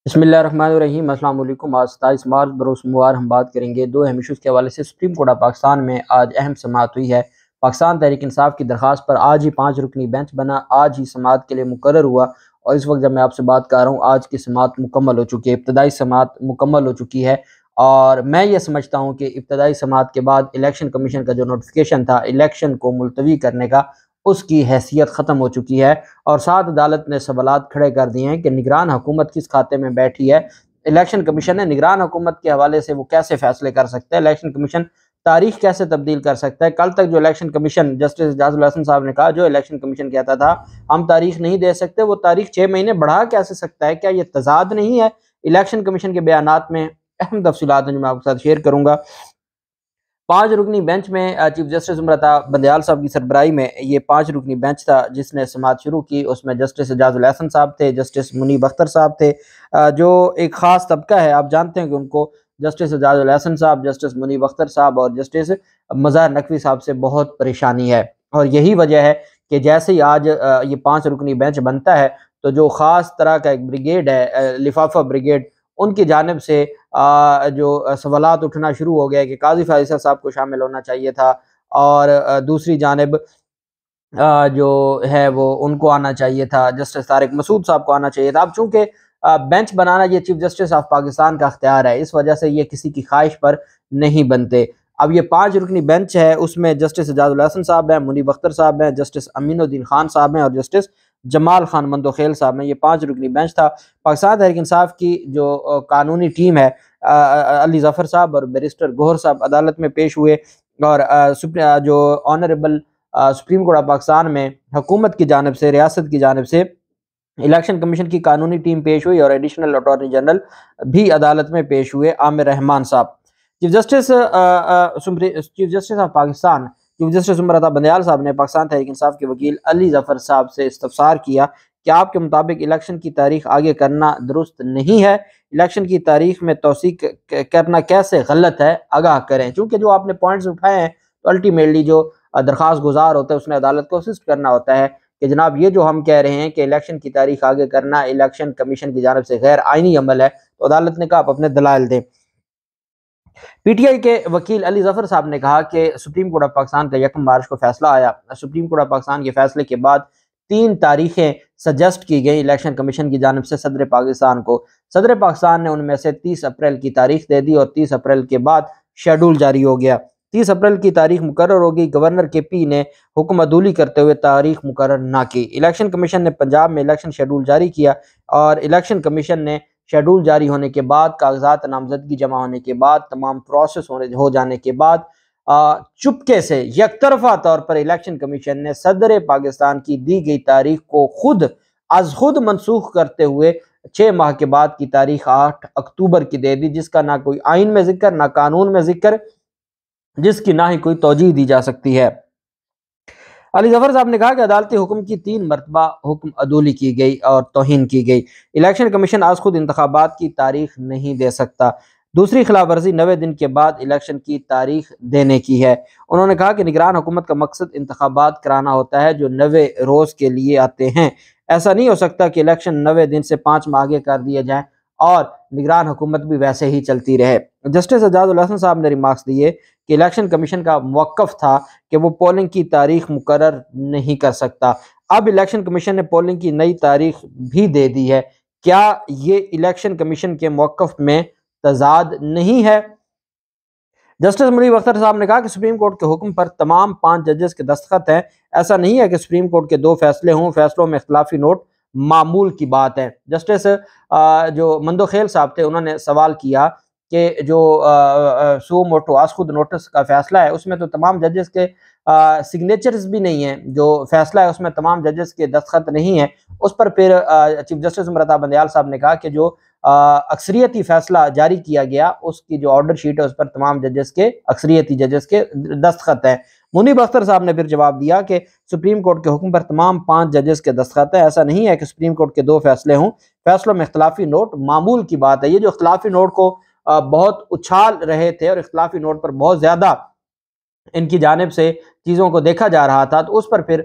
بسم اللہ الرحمن الرحیم۔ السلام علیکم۔ آج 27 مارچ بروز سوموار ہم بات کریں گے دو اہم ایشوز کے حوالے سے۔ سپریم کورٹ آف پاکستان میں آج اہم سماعت ہوئی ہے۔ پاکستان تحریک انصاف کی درخواست پر آج ہی 5 رکنی بینچ بنا، آج ہی سماعت کے لیے مقرر ہوا، اور اس وقت جب میں آپ سے بات کر رہا ہوں آج کی سماعت مکمل ہو چکی ہے، ابتدائی سماعت مکمل ہو چکی ہے۔ اور میں یہ سمجھتا ہوں کہ ابتدائی سماعت کے بعد الیکشن کمیشن کا جو نوٹیفیکیشن تھا الیکشن کو ملتوی کرنے کا، اس کی حیثیت ختم ہو چکی ہے، اور ساتھ عدالت نے سوالات کھڑے کر دیے ہیں کہ نگران حکومت کس کھاتے میں بیٹھی ہے۔ الیکشن کمیشن نے نگران حکومت کے حوالے سے وہ کیسے فیصلے کر سکتا ہے، الیکشن کمیشن تاریخ کیسے تبدیل کر سکتا ہے۔ کل تک جو الیکشن کمیشن جسٹس اعجاز الحسن صاحب نے کہا، جو الیکشن کمیشن کہتا تھا ہم تاریخ نہیں دے سکتے، وہ تاریخ 6 مہینے بڑھا کیسے سکتا ہے؟ کیا یہ تضاد نہیں ہے؟ الیکشن کمیشن کے بیانات میں اہم تفصیلات ہیں جو میں آپ کے ساتھ شیئر کروں گا۔ 5 رکنی بینچ میں چیف جسٹس عمر عطا بندیال صاحب کی سربراہی میں یہ 5 رکنی بینچ تھا جس نے سماعت شروع کی۔ اس میں جسٹس اعجاز الحسن صاحب تھے، جسٹس منیب اختر صاحب تھے، جو ایک خاص طبقہ ہے، آپ جانتے ہیں کہ ان کو جسٹس اعجاز الحسن صاحب، جسٹس منیب اختر صاحب اور جسٹس مظاہر نقوی صاحب سے بہت پریشانی ہے، اور یہی وجہ ہے کہ جیسے ہی آج یہ 5 رکنی بینچ بنتا ہے تو جو خاص طرح کا ایک بریگیڈ ہے، لفافہ بریگیڈ، ان کی جانب سے جو سوالات اٹھنا شروع ہو گیا کہ قاضی فائزہ صاحب کو شامل ہونا چاہیے تھا، اور دوسری جانب جو ہے وہ ان کو آنا چاہیے تھا، جسٹس طارق مسعود صاحب کو آنا چاہیے تھا۔ اب چونکہ بینچ بنانا یہ چیف جسٹس آف پاکستان کا اختیار ہے، اس وجہ سے یہ کسی کی خواہش پر نہیں بنتے۔ اب یہ 5 رکنی بینچ ہے، اس میں جسٹس اعجاز الحسن صاحب ہیں، منیب اختر صاحب ہیں، جسٹس امین الدین خان صاحب ہیں اور جسٹس جمال خان مندوخیل صاحب ہیں۔ یہ 5 رکنی بینچ تھا۔ پاکستان تحریک انصاف کی جو قانونی ٹیم ہے، علی ظفر صاحب اور بیرسٹر گوہر صاحب عدالت میں پیش ہوئے، اور جو honourable supreme court of Pakistan میں حکومت کی جانب سے، ریاست کی جانب سے الیکشن کمیشن کی قانونی ٹیم پیش ہوئی، اور ایڈیشنل اٹارنی جنرل بھی عدالت میں پیش ہوئے، عامر رحمان صاحب۔ Chief justice of Pakistan chief justice Umar Ata Bandial صاحب نے پاکستان تحریک انصاف کے وکیل علی ظفر صاحب سے استفسار کیا کہ آپ کے مطابق الیکشن کی تاریخ آگے کرنا درست نہیں ہے، الیکشن کی تاریخ میں توثیق کرنا کیسے غلط ہے، آگاہ کریں۔ چونکہ جو آپ نے پوائنٹس اٹھائے ہیں تو الٹیمیٹلی جو درخواست گزار ہوتا ہے اس نے عدالت کو اسسٹ کرنا ہوتا ہے کہ جناب یہ جو ہم کہہ رہے ہیں کہ الیکشن کی تاریخ آگے کرنا الیکشن کمیشن کی جانب سے غیر آئینی عمل ہے، تو عدالت نے کہا آپ اپنے دلائل دیں۔ پی ٹی آئی کے وکیل علی ظفر صاحب نے کہا کہ سپریم کورٹ آف پاکستان کا 1 مارچ کو فیصلہ آیا، سپریم کورٹ آف پاکستان کے فیصلے کے بعد 3 تاریخیں سجیسٹ کی گئی الیکشن کمیشن کی جانب سے صدر پاکستان کو۔ صدر پاکستان نے ان میں سے 30 اپریل کی تاریخ دے دی، اور 30 اپریل کے بعد شیڈول جاری ہو گیا۔ 30 اپریل کی تاریخ مقرر ہو گئی، گورنر کے پی نے حکم عدولی کرتے ہوئے تاریخ مقرر نہ کی۔ الیکشن کمیشن نے پنجاب میں الیکشن شیڈول جاری کیا، اور الیکشن کمیشن نے شیڈول جاری ہونے کے بعد، کاغذات نامزدگی جمع ہونے کے بعد، تمام پروسیس ہو جانے کے بعد، چپکے سے یک طرفہ طور پر الیکشن کمیشن نے صدر پاکستان کی دی گئی تاریخ کو خود منسوخ کرتے ہوئے 6 ماہ کے بعد کی تاریخ 8 اکتوبر کی دے دی، جس کا نہ کوئی آئین میں ذکر، نہ قانون میں ذکر، جس کی نہ ہی کوئی توجیہ دی جا سکتی ہے۔ علی ظفر صاحب نے کہا کہ عدالتی حکم کی 3 مرتبہ حکم عدولی کی گئی اور توہین کی گئی۔ الیکشن کمیشن آج خود انتخابات کی تاریخ نہیں دے سکتا۔ دوسری خلاف ورزی 90 دن کے بعد الیکشن کی تاریخ دینے کی ہے۔ انہوں نے کہا کہ نگران حکومت کا مقصد انتخابات کرانا ہوتا ہے جو 90 روز کے لیے آتے ہیں۔ ایسا نہیں ہو سکتا کہ الیکشن 90 دن سے 5 ماہ آگے کر دیے جائیں اور نگران حکومت بھی ویسے ہی چلتی رہے۔ جسٹس اعجاز الحسن صاحب نے ریمارکس دیے کہ الیکشن کمیشن کا موقف تھا کہ وہ پولنگ کی تاریخ مقرر نہیں کر سکتا۔ اب الیکشن کمیشن نے پولنگ کی نئی تاریخ بھی دے دی ہے، کیا یہ الیکشن کمیشن کے موقف میں تضاد نہیں ہے؟ جسٹس منیب اختر صاحب نے کہا کہ سپریم کورٹ کے حکم پر تمام 5 ججز کے دستخط ہیں، ایسا نہیں ہے کہ سپریم کورٹ کے 2 فیصلے ہوں، فیصلوں میں اختلافی نوٹ معمول کی بات ہے۔ جسٹس جو مندوخیل صاحب تھے انہوں نے سوال کیا کہ جو سو موٹو آج خود نوٹس کا فیصلہ ہے اس میں تو تمام ججز کے سگنیچرز بھی نہیں ہیں، جو فیصلہ ہے اس میں تمام ججز کے دستخط نہیں ہیں۔ اس پر پھر چیف جسٹس عمر عطا بندیال صاحب نے کہا کہ جو اکثریتی فیصلہ جاری کیا گیا اس کی جو آرڈر شیٹ ہے اس پر تمام ججز کے، اکثریتی ججز کے دستخط ہیں۔ منیب اختر صاحب نے پھر جواب دیا کہ سپریم کورٹ کے حکم پر تمام 5 ججز کے دستخط ہیں، ایسا نہیں ہے کہ سپریم کورٹ کے 2 فیصلے ہوں، فیصلوں میں اختلافی نوٹ معمول کی بات ہے۔ یہ جو اختلافی نوٹ کو بہت اچھال رہے تھے اور اختلافی نوٹ پر بہت زیادہ ان کی جانب سے چیزوں کو دیکھا جا رہا تھا، تو اس پر پھر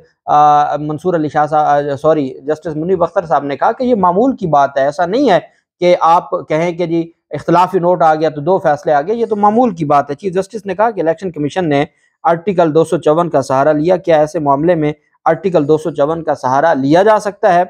منصور علی شاہ صاحب جسٹس منیب اختر صاحب نے کہا کہ یہ معمول کی بات ہے، ایسا نہیں ہے کہ آپ کہیں کہ جی اختلافی نوٹ آ گیا تو 2 فیصلے آ گئے، یہ تو معمول کی بات ہے۔ چیف جسٹس نے کہا کہ الیکشن کمیشن نے آرٹیکل 254 کا سہارا لیا، کیا ایسے معاملے میں آرٹیکل 254 کا سہارا لیا جا سکتا ہے؟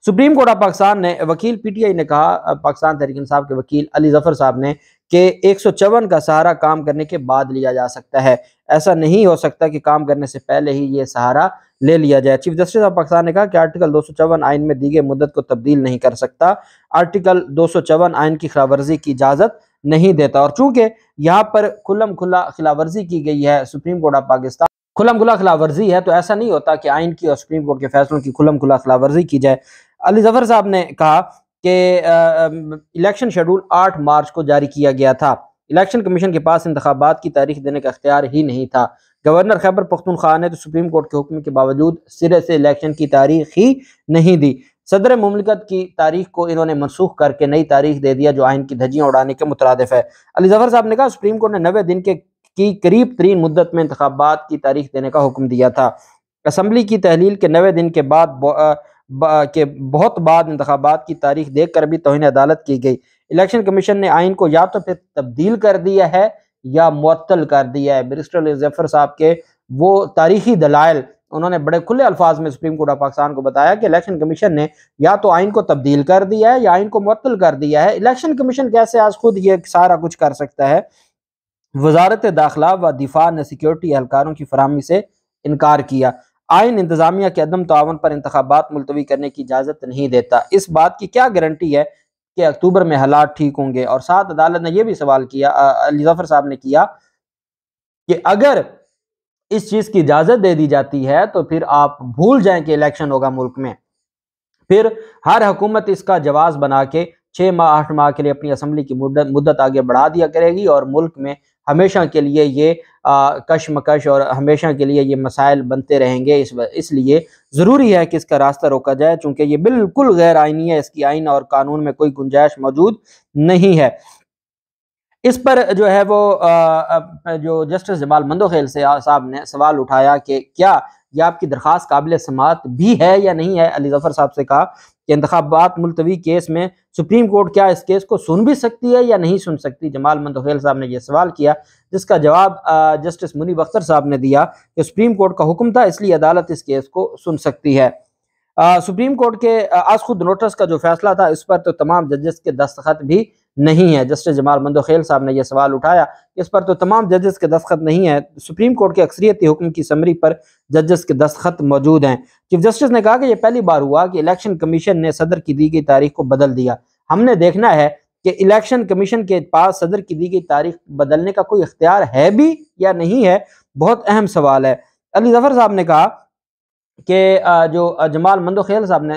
سپریم کورٹ آف پاکستان نے وکیل پی ٹی آئی نے کہا، پاکستان تحریک انصاف کے وکیل علی ظفر صاحب نے، کہ 154 کا سہارا کام کرنے کے بعد لیا جا سکتا ہے، ایسا نہیں ہو سکتا کہ کام کرنے سے پہلے ہی یہ سہارا لے لیا جائے۔ چیف جسٹس آف پاکستان نے کہا کہ آرٹیکل 254 آئین میں دی گئی مدت کو تبدیل نہیں کر سکتا، آرٹیکل 254 آئین کی خلاف ورزی کی اجازت نہیں دیتا، اور چونکہ یہاں پر کھلم کھلا خلاف ورزی کی گئی ہے سپریم کورٹ آف پاکستان، کھلم کھلا خلاف ورزی ہے، تو ایسا نہیں ہوتا کہ آئین کی اور سپریم کورٹ کے فیصلوں کی کھلم کھلا خلاف ورزی کی جائے۔ علی ظفر صاحب نے کہا کہ الیکشن شیڈول 8 مارچ کو جاری کیا گیا تھا، الیکشن کمیشن کے پاس انتخابات کی تاریخ دینے کا اختیار ہی نہیں تھا، گورنر خیبر پختونخوا نے تو سپریم کورٹ کے حکم کے باوجود سرے سے الیکشن کی تاریخ ہی نہیں دی، صدر مملکت کی تاریخ کو انہوں نے منسوخ کر کے نئی تاریخ دے دیا جو آئین کی دھجیاں اڑانے کے مترادف ہے۔ علی ظفر صاحب نے کہا سپریم کورٹ نے 90 دن کی قریب ترین مدت میں انتخابات کی تاریخ دینے کا حکم دیا تھا، اسمبلی کی تحلیل کے 90 دن کے بعد بہت بعد انتخابات کی تاریخ دیکھ کر بھی توہین عدالت کی گئی، الیکشن کمیشن نے آئین کو یا تو پھر تبدیل کر دیا ہے یا معطل کر دیا ہے۔ بیرسٹر علی ظفر صاحب کے وہ تاریخی دلائل انہوں نے بڑے کھلے الفاظ میں سپریم کورٹ آف پاکستان کو بتایا کہ الیکشن کمیشن نے یا تو آئین کو تبدیل کر دیا ہے یا آئین کو معطل کر دیا ہے۔ الیکشن کمیشن کیسے آج خود یہ سارا کچھ کر سکتا ہے؟ وزارت داخلہ و دفاع نے سیکیورٹی اہلکاروں کی فراہمی سے انکار کیا، آئین انتظامیہ کے عدم تعاون پر انتخابات ملتوی کرنے کی اجازت نہیں دیتا، اس بات کی کیا گارنٹی ہے کہ اکتوبر میں حالات ٹھیک ہوں گے؟ اور ساتھ عدالت نے یہ بھی سوال کیا، علی ظفر صاحب نے کیا، کہ اگر اس چیز کی اجازت دے دی جاتی ہے تو پھر آپ بھول جائیں کہ الیکشن ہوگا ملک میں، پھر ہر حکومت اس کا جواز بنا کے 6 ماہ 8 ماہ کے لیے اپنی اسمبلی کی مدت آگے بڑھا دیا کرے گی، اور ملک میں ہمیشہ کے لیے یہ کشمکش اور ہمیشہ کے لیے یہ مسائل بنتے رہیں گے۔ اس لیے ضروری ہے کہ اس کا راستہ روکا جائے، چونکہ یہ بالکل غیر آئینی ہے، اس کی آئین اور قانون میں کوئی گنجائش موجود نہیں ہے۔ اس پر جو ہے وہ جو جسٹس جمال مندوخیل صاحب نے سوال اٹھایا کہ کیا یہ آپ کی درخواست قابل سماعت بھی ہے یا نہیں ہے؟ علی ظفر صاحب سے کہا کہ انتخابات ملتوی کیس میں سپریم کورٹ کیا اس کیس کو سن بھی سکتی ہے یا نہیں سن سکتی؟ جمال مندوخیل صاحب نے یہ سوال کیا، جس کا جواب جسٹس منیب اختر صاحب نے دیا کہ سپریم کورٹ کا حکم تھا، اس لیے عدالت اس کیس کو سن سکتی ہے۔ سپریم کورٹ کے آج خود نوٹس کا جو فیصلہ تھا اس پر تو تمام ججز کے دستخط بھی نہیں ہے۔ جسٹس جمال مندوخیل صاحب نے یہ سوال اٹھایا کہ اس پر تو تمام ججز کے دستخط نہیں ہیں، سپریم کورٹ کے اکثریتی حکم کی سمری پر ججز کے دستخط موجود ہیں۔ چیف جسٹس نے کہا کہ یہ پہلی بار ہوا کہ الیکشن کمیشن نے صدر کی دی گئی تاریخ کو بدل دیا، ہم نے دیکھنا ہے کہ الیکشن کمیشن کے پاس صدر کی دی گئی تاریخ بدلنے کا کوئی اختیار ہے بھی یا نہیں ہے، بہت اہم سوال ہے۔ علی ظفر صاحب نے کہا کہ جو جمال مندوخیل صاحب نے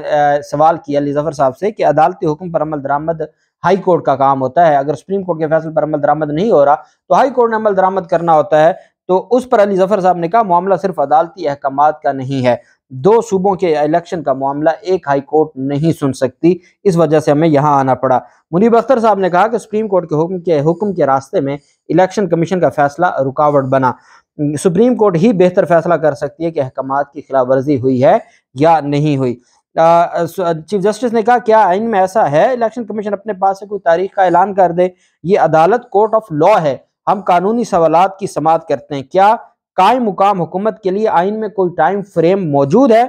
سوال کیا علی ظفر صاحب سے کہ عدالتی حکم پر عمل درآمد ہائی کورٹ کا کام ہوتا ہے، اگر سپریم کورٹ کے فیصلے پر عمل درآمد نہیں ہو رہا تو ہائی کورٹ نے عمل درآمد کرنا ہوتا ہے، تو اس پر علی ظفر صاحب نے کہا معاملہ صرف عدالتی احکامات کا نہیں ہے، 2 صوبوں کے الیکشن کا معاملہ ایک ہائی کورٹ نہیں سن سکتی، اس وجہ سے ہمیں یہاں آنا پڑا۔ منیب اختر صاحب نے کہا کہ سپریم کورٹ کے حکم کے راستے میں الیکشن کمیشن کا فیصلہ رکاوٹ بنا، سپریم کورٹ ہی بہتر فیصلہ کر سکتی ہے کہ احکامات کی خلاف ورزی ہوئی ہے یا نہیں ہوئی۔ چیف جسٹس نے کہا کیا آئین میں ایسا ہے الیکشن کمیشن اپنے پاس سے کوئی تاریخ کا اعلان کر دے؟ یہ عدالت کورٹ آف لا ہے، ہم قانونی سوالات کی سماعت کرتے ہیں، کیا قائم مقام حکومت کے لیے آئین میں کوئی ٹائم فریم موجود ہے؟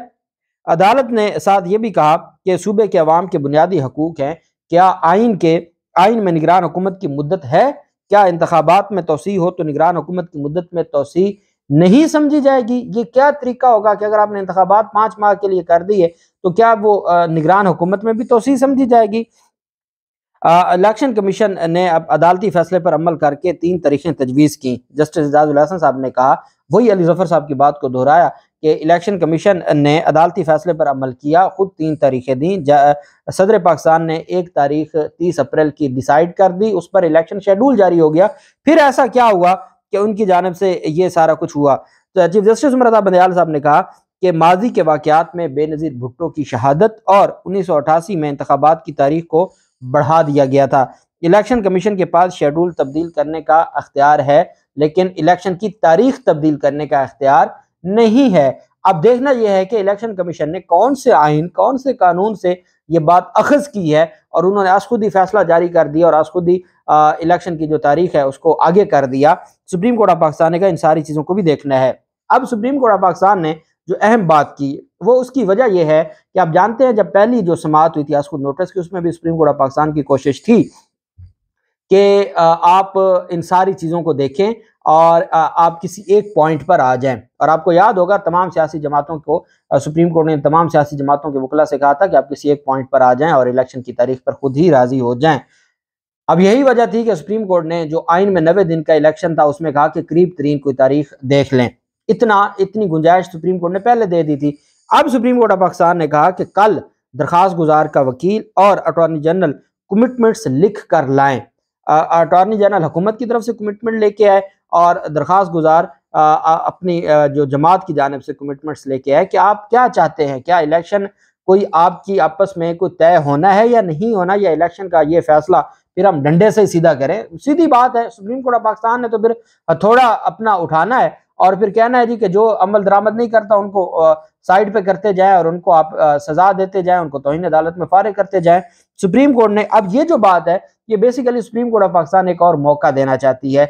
عدالت نے ساتھ یہ بھی کہا کہ صوبے کے عوام کے بنیادی حقوق ہیں، کیا آئین میں نگران حکومت کی مدت ہے؟ کیا انتخابات میں توسیع ہو تو نگران حکومت کی مدت میں توسیع نہیں سمجھی جائے گی؟ یہ کیا طریقہ ہوگا کہ اگر آپ نے انتخابات 5 ماہ کے لیے کر دیے تو کیا وہ نگران حکومت میں بھی توسیع سمجھی جائے گی؟ الیکشن کمیشن نے اب عدالتی فیصلے پر عمل کر کے 3 تاریخیں تجویز کی۔ جسٹس اعجاز الحسن صاحب نے کہا، وہی علی ظفر صاحب کی بات کو دہرایا کہ الیکشن کمیشن نے عدالتی فیصلے پر عمل کیا، خود 3 تاریخیں دیں، صدر پاکستان نے 1 تاریخ 30 اپریل کی ڈیسائیڈ کر دی، اس پر الیکشن شیڈول جاری ہو گیا۔ پھر ایسا کیا ہوا کہ ان کی جانب سے یہ سارا کچھ ہوا؟ تو چیف جسٹس عمر رضا بندیال صاحب نے کہا کہ ماضی کے واقعات میں بے نظیر بھٹو کی شہادت اور 1988 میں انتخابات کی تاریخ کو بڑھا دیا گیا تھا، الیکشن کمیشن کے پاس شیڈول تبدیل کرنے کا اختیار ہے لیکن الیکشن کی تاریخ تبدیل کرنے کا اختیار نہیں ہے۔ اب دیکھنا یہ ہے کہ الیکشن کمیشن نے کون سے آئین، کون سے قانون سے یہ بات اخذ کی ہے اور انہوں نے آج خود ہی فیصلہ جاری کر دیا اور آج خود ہی الیکشن کی جو تاریخ ہے اس کو آگے کر دیا۔ سپریم کورٹ آف پاکستان نے کہا ان ساری چیزوں کو بھی دیکھنا ہے۔ اب سپریم کورٹ آف پاکستان نے جو اہم بات کی وہ اس کی وجہ یہ ہے کہ آپ جانتے ہیں جب پہلی جو سماعت ہوئی تھی آج خود نوٹس کی، اس میں بھی سپریم کورٹ آف پاکستان کی کوشش تھی کہ آپ ان ساری چیزوں کو دیکھیں اور آپ کسی ایک پوائنٹ پر آ جائیں، اور آپ کو یاد ہوگا تمام سیاسی جماعتوں کو سپریم کورٹ نے تمام سیاسی جماعتوں کے وکلا سے کہا تھا کہ آپ کسی ایک پوائنٹ پر آ جائیں اور الیکشن کی تاریخ پر خود ہی راضی ہو جائیں۔ اب یہی وجہ تھی کہ سپریم کورٹ نے جو آئین میں 90 دن کا الیکشن تھا اس میں کہا کہ قریب ترین کوئی تاریخ دیکھ لیں، اتنی گنجائش سپریم کورٹ نے پہلے دے دی تھی۔ اب سپریم کورٹ آف پاکستان نے کہا کہ کل درخواست گزار کا وکیل اور اٹارنی جنرل کمٹمنٹس لکھ کر لائیں۔ اٹارنی جنرل حکومت کی طرف سے کمٹمنٹ لے کے آئے اور درخواست گزار اپنی جو جماعت کی جانب سے کمٹمنٹس لے کے آئے کہ آپ کیا چاہتے ہیں، کیا الیکشن کوئی آپ کی آپس میں کوئی طے ہونا ہے یا نہیں ہونا، یا الیکشن کا یہ فیصلہ پھر ہم ڈنڈے سے سیدھا کریں۔ سیدھی بات ہے، سپریم کورٹ آف پاکستان نے تو پھر تھوڑا اپنا اٹھانا ہے اور پھر کہنا ہے جی کہ جو عمل درآمد نہیں کرتا ان کو سائڈ پہ کرتے جائیں اور ان کو آپ سزا دیتے جائیں، ان کو توہین عدالت میں فارغ کرتے جائیں۔ سپریم کورٹ نے اب یہ جو بات ہے یہ basically supreme court of Pakistan ایک اور موقع دینا چاہتی ہے،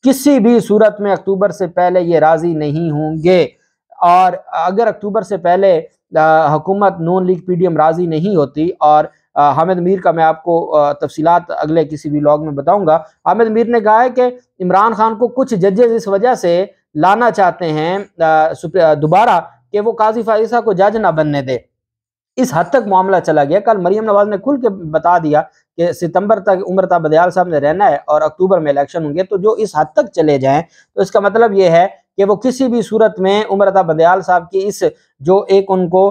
کسی بھی صورت میں اکتوبر سے پہلے یہ راضی نہیں ہوں گے، اور اگر اکتوبر سے پہلے حکومت نون لیگ پی ڈی ایم راضی نہیں ہوتی، اور حامد میر کا میں آپ کو تفصیلات اگلے کسی بھی لاگ میں بتاؤں گا، حامد میر نے کہا ہے کہ عمران خان کو کچھ ججز اس وجہ سے لانا چاہتے ہیں دوبارہ کہ وہ قاضی فائزہ کو جج نہ بننے دے۔ اس حد تک معاملہ چلا گیا، کل مریم نواز نے کھل کے بتا دیا کہ ستمبر تک عمرتا بدیال صاحب نے رہنا ہے اور اکتوبر میں الیکشن ہوں گے، تو جو اس حد تک چلے جائیں تو اس کا مطلب یہ ہے کہ وہ کسی بھی صورت میں عمرتا بدیال صاحب کی اس جو ایک ان کو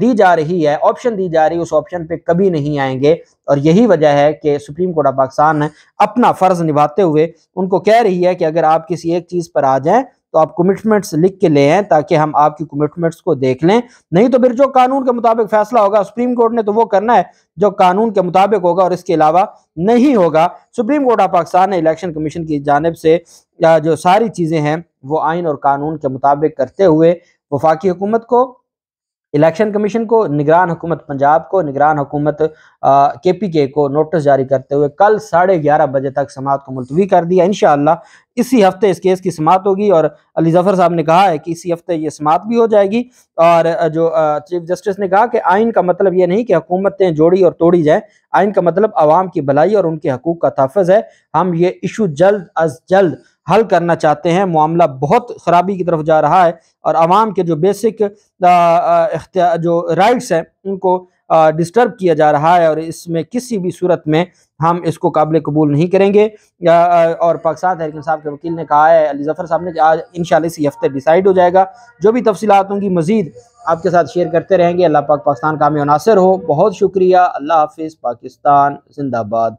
دی جا رہی ہے، آپشن دی جا رہی ہے، اس آپشن پہ کبھی نہیں آئیں گے۔ اور یہی وجہ ہے کہ سپریم کورٹ آف پاکستان نے اپنا فرض نبھاتے ہوئے ان کو کہہ رہی ہے کہ اگر آپ کسی ایک چیز پر آ جائیں تو آپ کمٹمنٹس لکھ کے لے آئیں تاکہ ہم آپ کی کمٹمنٹس کو دیکھ لیں، نہیں تو پھر جو قانون کے مطابق فیصلہ ہوگا سپریم کورٹ نے تو وہ کرنا ہے جو قانون کے مطابق ہوگا اور اس کے علاوہ نہیں ہوگا۔ سپریم کورٹ آف پاکستان نے الیکشن کمیشن کی جانب سے جو ساری چیزیں ہیں وہ آئین اور قانون کے مطابق کرتے ہوئے وفاقی حکومت کو، الیکشن کمیشن کو، نگران حکومت پنجاب کو، نگران حکومت کے پی کے کو نوٹس جاری کرتے ہوئے کل 11:30 بجے تک سماعت کو ملتوی کر دیا۔ انشاءاللہ اسی ہفتے اس کیس کی سماعت ہوگی، اور علی ظفر صاحب نے کہا ہے کہ اسی ہفتے یہ سماعت بھی ہو جائے گی۔ اور جو چیف جسٹس نے کہا کہ آئین کا مطلب یہ نہیں کہ حکومتیں جوڑی اور توڑی جائیں، آئین کا مطلب عوام کی بھلائی اور ان کے حقوق کا تحفظ ہے۔ ہم یہ ایشو جلد از جلد حل کرنا چاہتے ہیں، معاملہ بہت خرابی کی طرف جا رہا ہے اور عوام کے جو بیسک جو رائٹس ہیں ان کو ڈسٹرب کیا جا رہا ہے، اور اس میں کسی بھی صورت میں ہم اس کو قابل قبول نہیں کریں گے۔ اور پاکستان تحریک انصاف کے وکیل نے کہا ہے، علی ظفر صاحب نے، کہ آج انشاءاللہ اسی ہفتے ڈیسائیڈ ہو جائے گا۔ جو بھی تفصیلات ہوں گی مزید آپ کے ساتھ شیئر کرتے رہیں گے۔ اللہ پاک پاکستان کامیاب و ناصر ہو۔ بہت شکریہ، اللہ حافظ، پاکستان زندہ باد۔